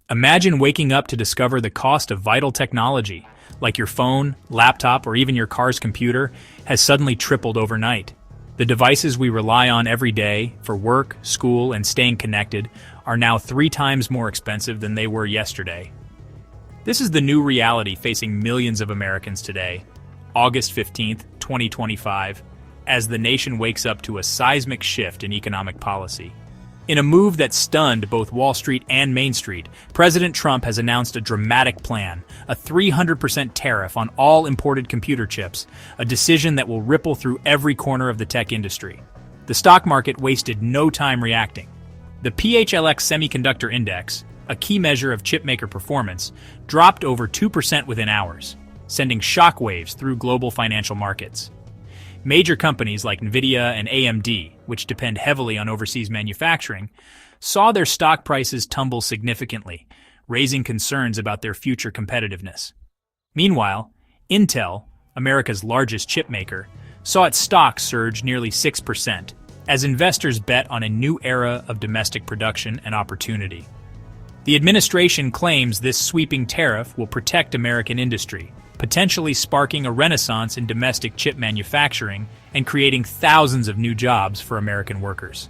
Imagine waking up to discover the cost of vital technology, like your phone, laptop, or even your car's computer, has suddenly tripled overnight. The devices we rely on every day for work, school, and staying connected are now 3 times more expensive than they were yesterday. This is the new reality facing millions of Americans today, August 15th, 2025, as the nation wakes up to a seismic shift in economic policy. In a move that stunned both Wall Street and Main Street, President Trump has announced a dramatic plan, a 300% tariff on all imported computer chips, a decision that will ripple through every corner of the tech industry. The stock market wasted no time reacting. The PHLX Semiconductor Index, a key measure of chipmaker performance, dropped over 2% within hours, sending shockwaves through global financial markets. Major companies like Nvidia and AMD, which depend heavily on overseas manufacturing, saw their stock prices tumble significantly, raising concerns about their future competitiveness. Meanwhile, Intel, America's largest chipmaker, saw its stock surge nearly 6%, as investors bet on a new era of domestic production and opportunity. The administration claims this sweeping tariff will protect American industry, potentially sparking a renaissance in domestic chip manufacturing and creating thousands of new jobs for American workers.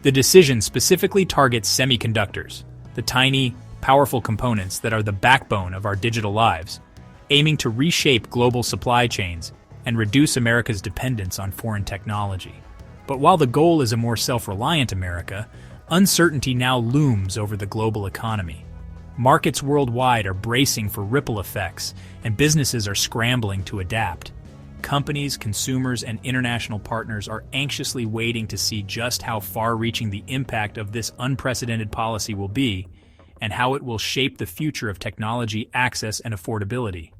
The decision specifically targets semiconductors, the tiny, powerful components that are the backbone of our digital lives, aiming to reshape global supply chains and reduce America's dependence on foreign technology. But while the goal is a more self-reliant America, uncertainty now looms over the global economy. Markets worldwide are bracing for ripple effects, and businesses are scrambling to adapt. Companies, consumers, and international partners are anxiously waiting to see just how far-reaching the impact of this unprecedented policy will be, and how it will shape the future of technology access and affordability.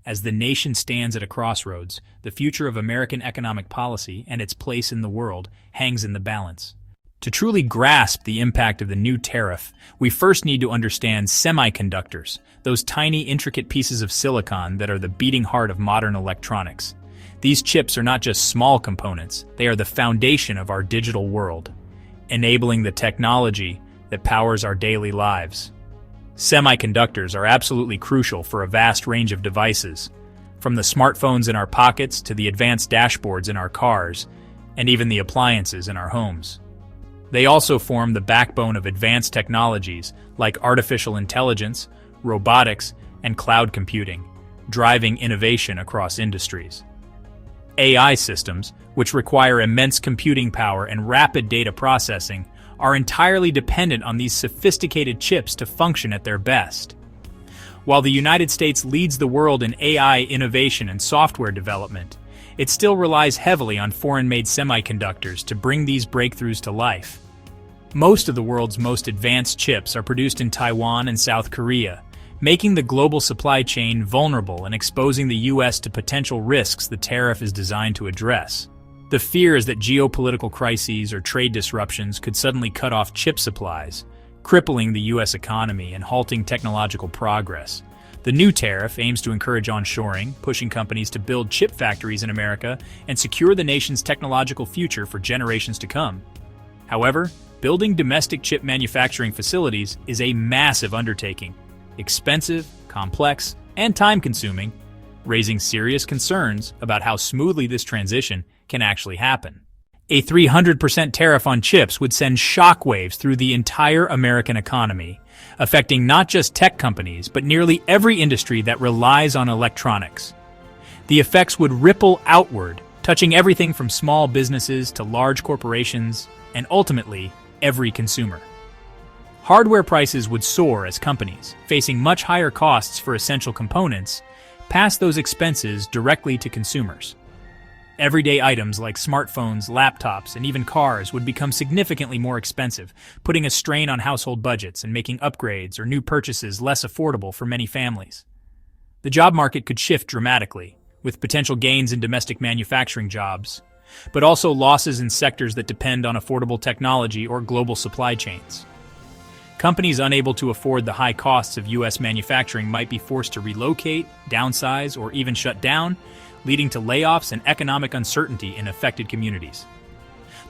As the nation stands at a crossroads, the future of American economic policy and its place in the world hangs in the balance. To truly grasp the impact of the new tariff, we first need to understand semiconductors, those tiny, intricate pieces of silicon that are the beating heart of modern electronics. These chips are not just small components, they are the foundation of our digital world, enabling the technology that powers our daily lives. Semiconductors are absolutely crucial for a vast range of devices, from the smartphones in our pockets to the advanced dashboards in our cars, and even the appliances in our homes. They also form the backbone of advanced technologies like artificial intelligence, robotics, and cloud computing, driving innovation across industries. AI systems, which require immense computing power and rapid data processing, are entirely dependent on these sophisticated chips to function at their best. While the United States leads the world in AI innovation and software development, it still relies heavily on foreign-made semiconductors to bring these breakthroughs to life. Most of the world's most advanced chips are produced in Taiwan and South Korea, making the global supply chain vulnerable and exposing the U.S. to potential risks the tariff is designed to address. The fear is that geopolitical crises or trade disruptions could suddenly cut off chip supplies, crippling the U.S. economy and halting technological progress. The new tariff aims to encourage onshoring, pushing companies to build chip factories in America and secure the nation's technological future for generations to come. However, building domestic chip manufacturing facilities is a massive undertaking, expensive, complex, and time-consuming, raising serious concerns about how smoothly this transition can actually happen. A 300% tariff on chips would send shockwaves through the entire American economy, affecting not just tech companies, but nearly every industry that relies on electronics. The effects would ripple outward, touching everything from small businesses to large corporations, and ultimately, every consumer. Hardware prices would soar as companies, facing much higher costs for essential components, pass those expenses directly to consumers. Everyday items like smartphones, laptops, and even cars would become significantly more expensive, putting a strain on household budgets and making upgrades or new purchases less affordable for many families. The job market could shift dramatically, with potential gains in domestic manufacturing jobs, but also losses in sectors that depend on affordable technology or global supply chains. Companies unable to afford the high costs of U.S. manufacturing might be forced to relocate, downsize, or even shut down, leading to layoffs and economic uncertainty in affected communities.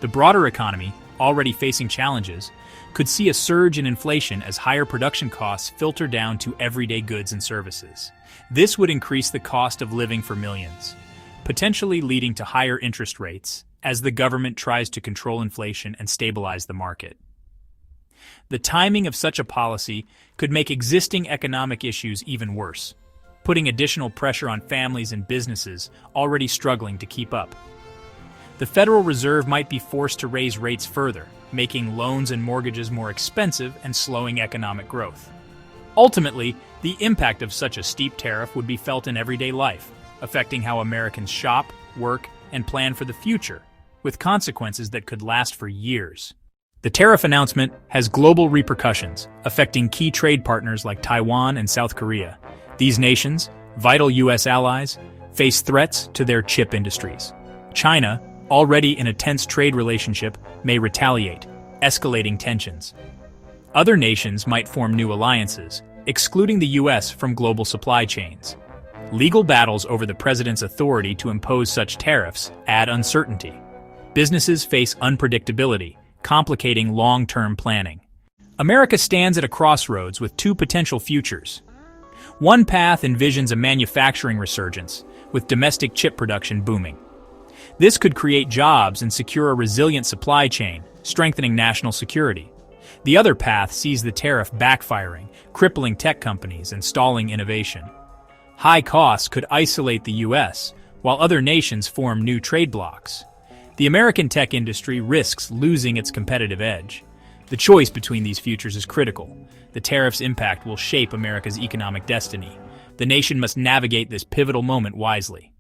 The broader economy, already facing challenges, could see a surge in inflation as higher production costs filter down to everyday goods and services. This would increase the cost of living for millions, potentially leading to higher interest rates as the government tries to control inflation and stabilize the market. The timing of such a policy could make existing economic issues even worse, putting additional pressure on families and businesses already struggling to keep up. The Federal Reserve might be forced to raise rates further, making loans and mortgages more expensive and slowing economic growth. Ultimately, the impact of such a steep tariff would be felt in everyday life, affecting how Americans shop, work, and plan for the future, with consequences that could last for years. The tariff announcement has global repercussions, affecting key trade partners like Taiwan and South Korea. These nations, vital U.S. allies, face threats to their chip industries. China, already in a tense trade relationship, may retaliate, escalating tensions. Other nations might form new alliances, excluding the U.S. from global supply chains. Legal battles over the president's authority to impose such tariffs add uncertainty. Businesses face unpredictability, complicating long-term planning. America stands at a crossroads with two potential futures. One path envisions a manufacturing resurgence, with domestic chip production booming. This could create jobs and secure a resilient supply chain, strengthening national security. The other path sees the tariff backfiring, crippling tech companies and stalling innovation. High costs could isolate the U.S., while other nations form new trade blocs. The American tech industry risks losing its competitive edge. The choice between these futures is critical. The tariff's impact will shape America's economic destiny. The nation must navigate this pivotal moment wisely.